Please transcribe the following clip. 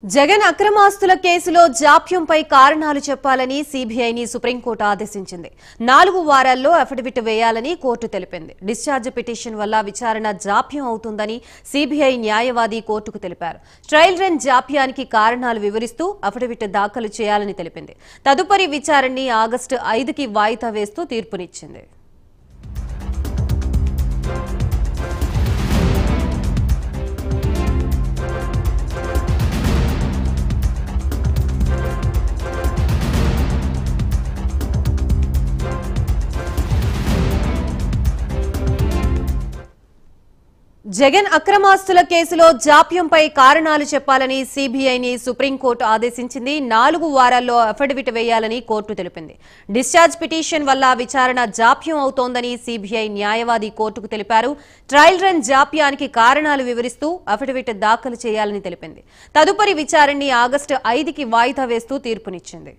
జగన్ అక్రమాస్తుల కేసులో జాప్యంపై కారణాలు చెప్పాలని సీబీఐని సుప్రీంకోర్టు ఆదేశించింది. 4 వారాల్లో అఫిడవిట్ వేయాలని కోర్టు తెలిపింది. డిశ్చార్జ్ పిటిషన్ వల్ల విచారణ జాప్యం అవుతుందని సీబీఐ న్యాయవాది కోర్టుకు తెలిపారు. ట్రయల్ రన్ జాప్యానికి కారణాలు వివరిస్తూ అఫిడవిట్ దాఖలు చేయాలని తెలిపింది. తదుపరి విచారణని ఆగస్టు 5కి వాయిదా వేస్తూ తీర్పునిచ్చింది. జగన్ అక్రమాస్తుల కేసులో జాప్యంపై కారణాలు చెప్పాలని సీబీఐని సుప్రీంకోర్టు ఆదేశించింది. 4 వారాల్లో అఫిడవిట్ వేయాలని కోర్టు తెలిపింది. డిశ్చార్జ్ పిటిషన్ వల్ల విచారణ జాప్యం అవుతోందని సీబీఐ న్యాయవాది కోర్టుకు తెలిపారు. ట్రయల్ రన్ జాప్యానికి కారణాలు వివరిస్తూ అఫిడవిట్ దాఖలు చేయాలని తెలిపింది. తదుపరి విచారణని ఆగస్టు 5కి వాయిదా వేస్తూ తీర్పునిచ్చింది.